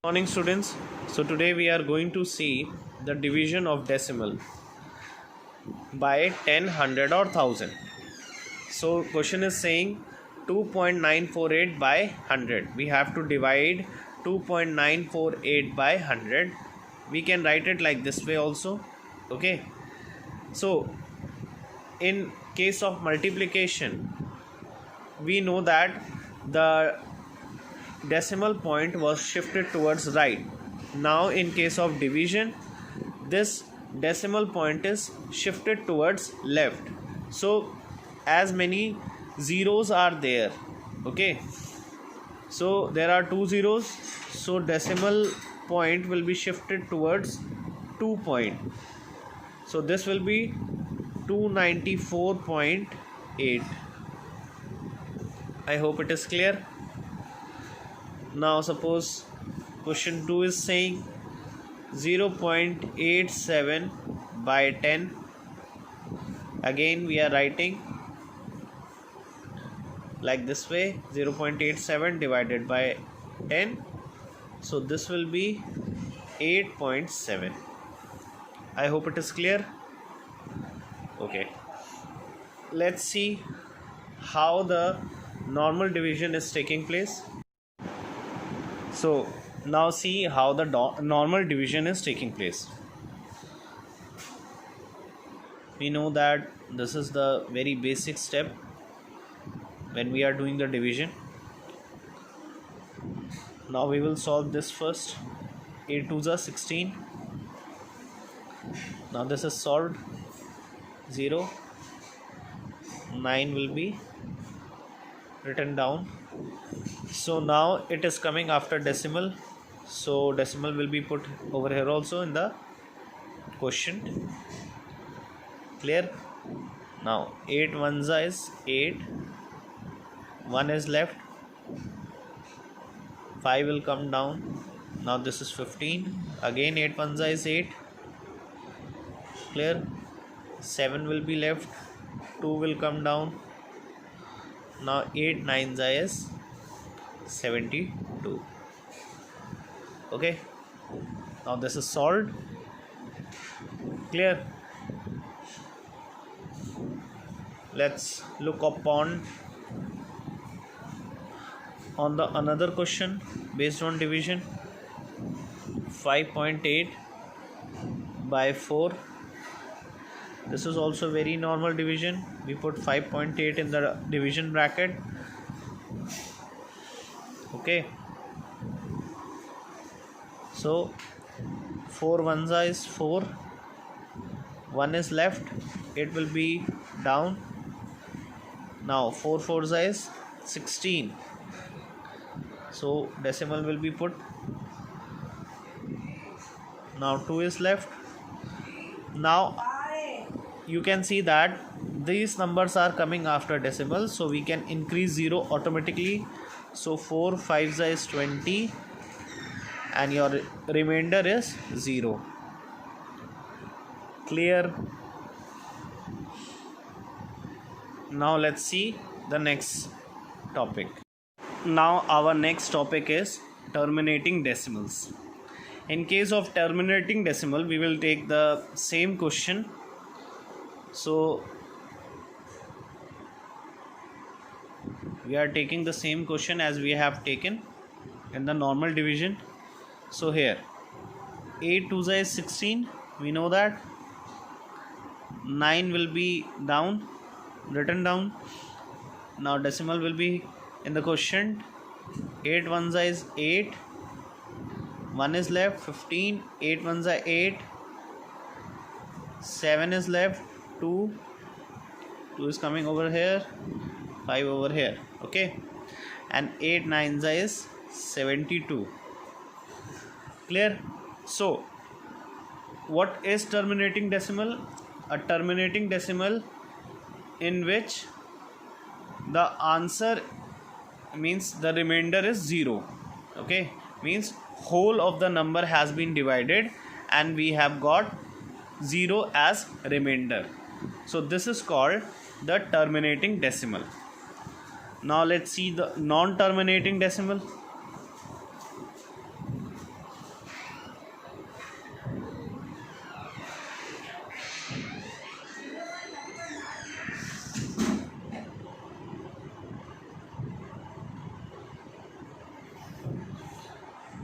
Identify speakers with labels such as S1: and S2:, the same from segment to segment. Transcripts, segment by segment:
S1: Morning students. So today we are going to see the division of decimal by 10, 100 or 1000. So question is saying 2.948 by 100. We have to divide 2.948 by 100. We can write it like this way also. Okay. So in case of multiplication, we know that the decimal point was shifted towards right. Now in case of division, this decimal point is shifted towards left. So as many zeros are there, okay, so there are two zeros, so decimal point will be shifted towards 2 point. So this will be 294.8. I hope it is clear. Now suppose question 2 is saying 0.87 by 10. Again we are writing like this way, 0.87 divided by 10. So this will be 8.7. I hope it is clear. Okay, let's see how the normal division is taking place. So now see how the normal division is taking place. We know that this is the very basic step when we are doing the division. Now we will solve this first. 8 2s are 16. Now this is solved. 0. 9 will be written down. So now it is coming after decimal, so decimal will be put over here also in the question. Clear? Now 8 ones is 8, 1 is left, 5 will come down. Now this is 15. Again 8 ones is 8. Clear? 7 will be left, 2 will come down. Now 8 nines is 72. Okay, now this is solved. Clear? Let's look upon on the another question based on division. 5.8 by 4. This is also very normal division. We put 5.8 in the division bracket. Okay, so 4 ones is 4, 1 is left, it will be down. Now 4 fours is 16, so decimal will be put. Now 2 is left. Now you can see that these numbers are coming after decimal, so we can increase 0 automatically. So 4 5s is 20 and your remainder is 0. Clear? Now let's see the next topic. Now our next topic is terminating decimals. In case of terminating decimal, we will take the same question. So we are taking the same question as we have taken in the normal division. So here 8 2s is 16. We know that 9 will be down, written down. Now decimal will be in the question. 8 ones is 8, 1 is left, 15. 8 ones are 8, 7 is left, 2 is coming over here, 5 over here. Okay, and 8 nines is 72. Clear? So what is terminating decimal? A terminating decimal in which the answer means the remainder is 0. Okay, means whole of the number has been divided and we have got 0 as remainder. So this is called the terminating decimal. Now let's see the non-terminating decimal.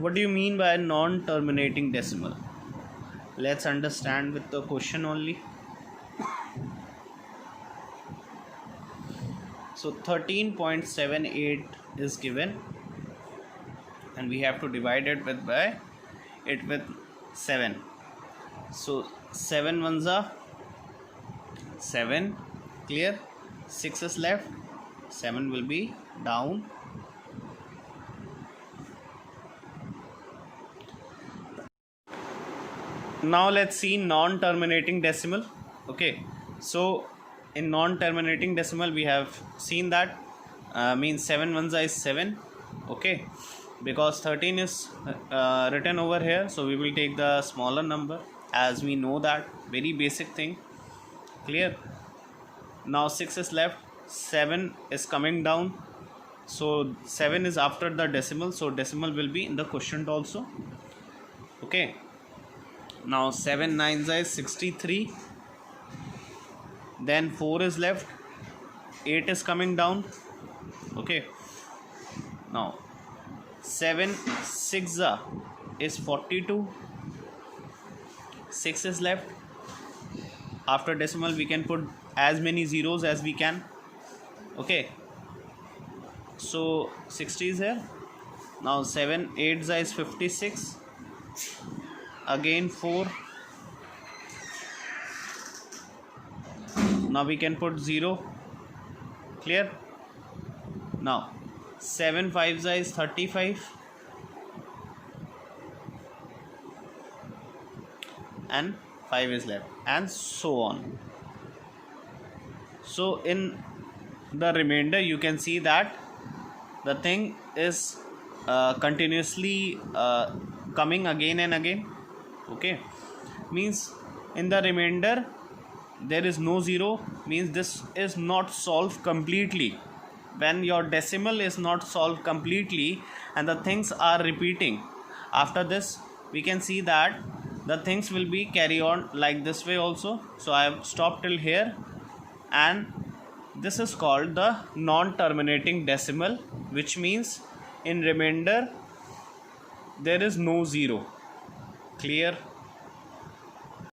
S1: What do you mean by non-terminating decimal? Let's understand with the question only. So 13.78 is given, and we have to divide it with 7. So 7 ones are 7, clear. 6 is left, 7 will be down. Now let's see non-terminating decimal. Okay, so in non-terminating decimal we have seen that means 7 ones is 7. Okay, because 13 is written over here, so we will take the smaller number, as we know that very basic thing, clear. Now 6 is left, 7 is coming down, so 7 is after the decimal, so decimal will be in the quotient also. Okay, now 7 9s is 63, then 4 is left, 8 is coming down. Okay, now 7 6 is 42, 6 is left. After decimal we can put as many zeros as we can. Okay, so 60 is here. Now 7 8 is 56, again 4. Now we can put 0, clear. Now 7 5 is 35, and 5 is left, and so on. So in the remainder you can see that the thing is continuously coming again and again. Okay, means in the remainder there is no 0, means this is not solved completely. When your decimal is not solved completely and the things are repeating, after this we can see that the things will be carry on like this way also. So I have stopped till here, and this is called the non-terminating decimal, which means in remainder there is no 0, clear.